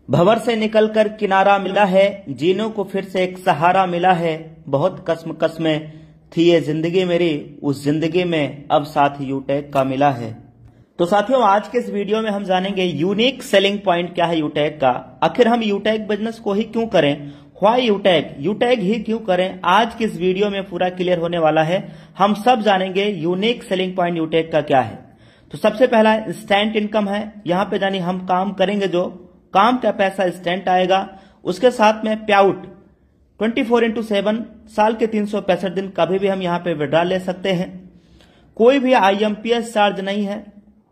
भंवर से निकलकर किनारा मिला है, जीनों को फिर से एक सहारा मिला है। बहुत कस्में थी ये जिंदगी मेरी, उस जिंदगी में अब साथ यूटेक का मिला है। तो साथियों, आज के इस वीडियो में हम जानेंगे यूनिक सेलिंग पॉइंट क्या है यूटेक का। आखिर हम यूटेक बिजनेस को ही क्यों करें, व्हाई यूटेक ही क्यों करें, आज की इस वीडियो में पूरा क्लियर होने वाला है। हम सब जानेंगे यूनिक सेलिंग पॉइंट यूटेक का क्या है। तो सबसे पहला इंस्टेंट इनकम है। यहाँ पे जानी हम काम करेंगे, जो काम का पैसा इंस्टेंट आएगा। उसके साथ में पे आउट 24/7 साल के 365 दिन कभी भी हम यहाँ पे विड्रॉ ले सकते हैं। कोई भी IMPS चार्ज नहीं है,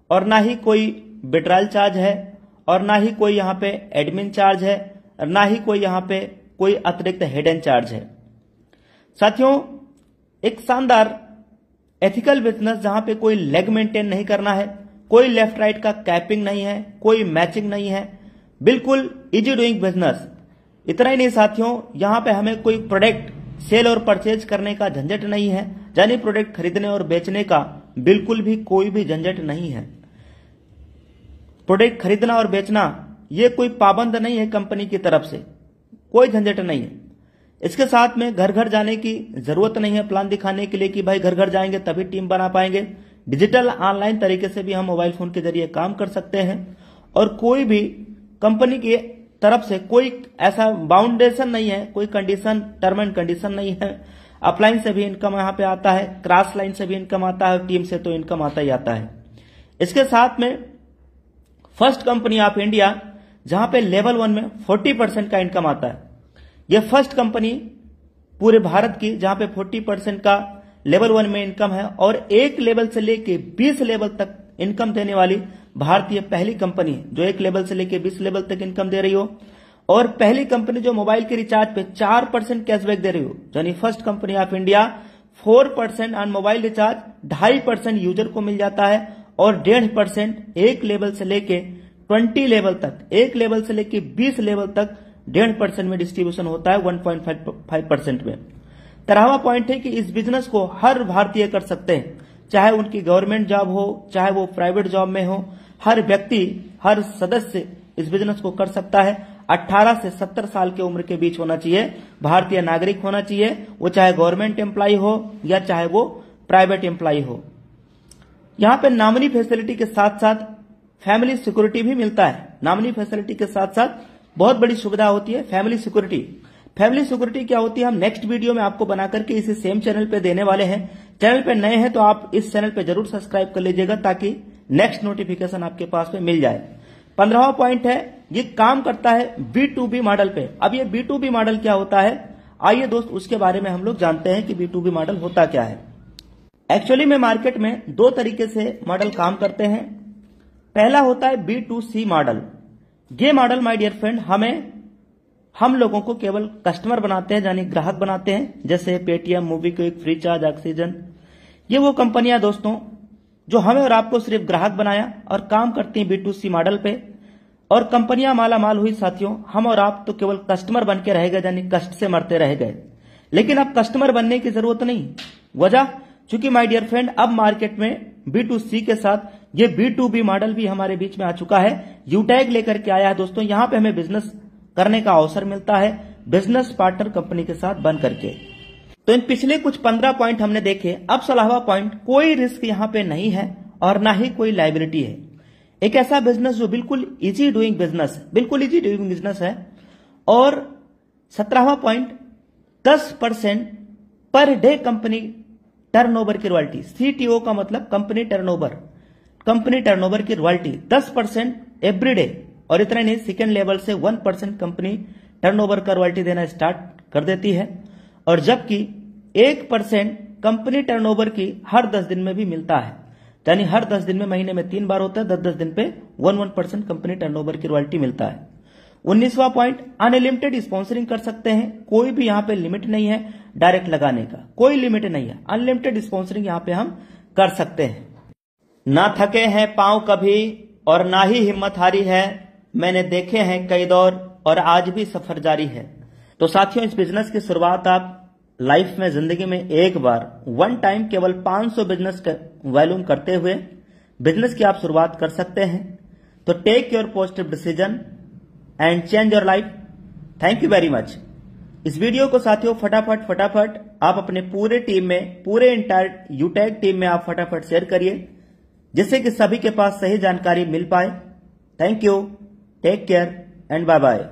और ना ही कोई विड्रॉल चार्ज है, और ना ही कोई यहाँ पे एडमिन चार्ज है, और ना ही कोई यहाँ पे कोई अतिरिक्त हिडन चार्ज है। साथियों, एक शानदार एथिकल बिजनेस जहां पे कोई लेग मेंटेन नहीं करना है, कोई लेफ्ट राइट का कैपिंग नहीं है, कोई मैचिंग नहीं है, बिल्कुल इजी डूइंग बिजनेस। इतना ही नहीं साथियों, यहां पे हमें कोई प्रोडक्ट सेल और परचेज करने का झंझट नहीं है, यानी प्रोडक्ट खरीदने और बेचने का बिल्कुल भी कोई भी झंझट नहीं है। प्रोडक्ट खरीदना और बेचना ये कोई पाबंद नहीं है, कंपनी की तरफ से कोई झंझट नहीं है। इसके साथ में घर घर जाने की जरूरत नहीं है प्लान दिखाने के लिए कि भाई घर घर जाएंगे तभी टीम बना पाएंगे। डिजिटल ऑनलाइन तरीके से भी हम मोबाइल फोन के जरिए काम कर सकते हैं, और कोई भी कंपनी की तरफ से कोई ऐसा बाउंडेशन नहीं है, कोई कंडीशन टर्म एंड कंडीशन नहीं है। अपलाइन से भी इनकम यहाँ पे आता है, क्रॉस लाइन से भी इनकम आता है, और टीम से तो इनकम आता ही आता है। इसके साथ में फर्स्ट कंपनी ऑफ इंडिया जहां पे लेवल 1 में 40% का इनकम आता है। यह फर्स्ट कंपनी पूरे भारत की जहां पे 40% का लेवल 1 में इनकम है, और एक लेवल से लेके 20 लेवल तक इनकम देने वाली भारतीय पहली कंपनी है, जो एक लेवल से लेके 20 लेवल तक इनकम दे रही हो। और पहली कंपनी जो मोबाइल के रिचार्ज पे 4% कैशबैक दे रही हो, यानी first company of India 4% on mobile recharge 2.5% user को मिल जाता है, और 1.5% एक लेवल से लेके 20 लेवल तक, एक लेवल से लेके 20 लेवल तक 1.5% में डिस्ट्रीब्यूशन होता है 1.5% में। 13वां पॉइंट है कि इस बिजनेस को हर भारतीय कर सकते हैं, चाहे उनकी गवर्नमेंट जॉब हो, चाहे वो प्राइवेट जॉब में हो। हर व्यक्ति, हर सदस्य इस बिजनेस को कर सकता है। 18 से 70 साल की उम्र के बीच होना चाहिए, भारतीय नागरिक होना चाहिए, वो चाहे गवर्नमेंट एम्प्लॉय हो या चाहे वो प्राइवेट एम्प्लॉय हो। यहां पे नॉमिनी फैसिलिटी के साथ साथ फैमिली सिक्योरिटी भी मिलता है। नॉमिनी फैसिलिटी के साथ साथ बहुत बड़ी सुविधा होती है फैमिली सिक्योरिटी। फैमिली सिक्योरिटी क्या होती है, हम नेक्स्ट वीडियो में आपको बना करके इसी सेम चैनल पे देने वाले हैं। चैनल पे नए हैं तो आप इस चैनल पे जरूर सब्सक्राइब कर लीजिएगा, ताकि नेक्स्ट नोटिफिकेशन आपके पास में मिल जाए। 15वां पॉइंट है, ये काम करता है B2B मॉडल पे। अब ये B2B मॉडल क्या होता है, आइए दोस्त उसके बारे में हम लोग जानते हैं कि B2B मॉडल होता क्या है। एक्चुअली में मार्केट में दो तरीके से मॉडल काम करते हैं। पहला होता है B2C मॉडल। ये मॉडल माय डियर फ्रेंड हम लोगों को केवल कस्टमर बनाते हैं, यानी ग्राहक बनाते हैं, जैसे Paytm, MobiKwik, free charge, oxygen. ये वो कंपनियां दोस्तों जो हमें और आपको सिर्फ ग्राहक बनाया और काम करती हैं B2C मॉडल पे, और कंपनियां माला माल हुई साथियों। हम और आप तो केवल कस्टमर बन के रह गए, यानी कष्ट से मरते रह गए। लेकिन अब कस्टमर बनने की जरूरत नहीं। वजह, चूंकि माय डियर फ्रेंड अब मार्केट में B2C के साथ ये B2B मॉडल भी हमारे बीच में आ चुका है। यूटेक लेकर के आया है दोस्तों। यहां पे हमें बिजनेस करने का अवसर मिलता है बिजनेस पार्टनर कंपनी के साथ बन करके। तो इन पिछले कुछ 15 पॉइंट हमने देखे। अब 16वां पॉइंट, कोई रिस्क यहां पे नहीं है और ना ही कोई लायबिलिटी है। एक ऐसा बिजनेस जो बिल्कुल इजी डूइंग बिजनेस, बिल्कुल इजी डूइंग बिजनेस है। और 17वां point, 10% per day company turnover की रॉयल्टी। CTO का मतलब कंपनी टर्नओवर, कंपनी टर्नओवर की रॉयल्टी 10% एवरी डे। और इतना नहीं, सेकेंड लेवल से 1% कंपनी टर्नओवर का रॉयल्टी देना स्टार्ट कर देती है। और जबकि 1% कंपनी टर्नओवर की हर 10 दिन में भी मिलता है, यानी हर 10 दिन में, महीने में 3 बार होता है, 10-10 दिन पे 1% कंपनी टर्नओवर की रॉयल्टी मिलता है। 19वां पॉइंट, अनलिमिटेड स्पॉन्सरिंग कर सकते हैं। कोई भी यहाँ पे लिमिट नहीं है डायरेक्ट लगाने का, कोई लिमिट नहीं है। अनलिमिटेड स्पॉन्सरिंग यहाँ पे हम कर सकते हैं। ना थके हैं पांव कभी और ना ही हिम्मत हारी है, मैंने देखे हैं कई दौर और आज भी सफर जारी है। तो साथियों, इस बिजनेस की शुरुआत आप लाइफ में, जिंदगी में एक बार, वन टाइम, केवल 500 बिजनेस का वॉल्यूम करते हुए बिजनेस की आप शुरुआत कर सकते हैं। तो take your positive decision, and change your life. Thank you very much. इस वीडियो को साथियों फटाफट आप अपने पूरे टीम में, पूरे इंटायर यूटैग टीम में आप फटाफट शेयर करिए, जिससे कि सभी के पास सही जानकारी मिल पाए। Thank you, take care and bye bye.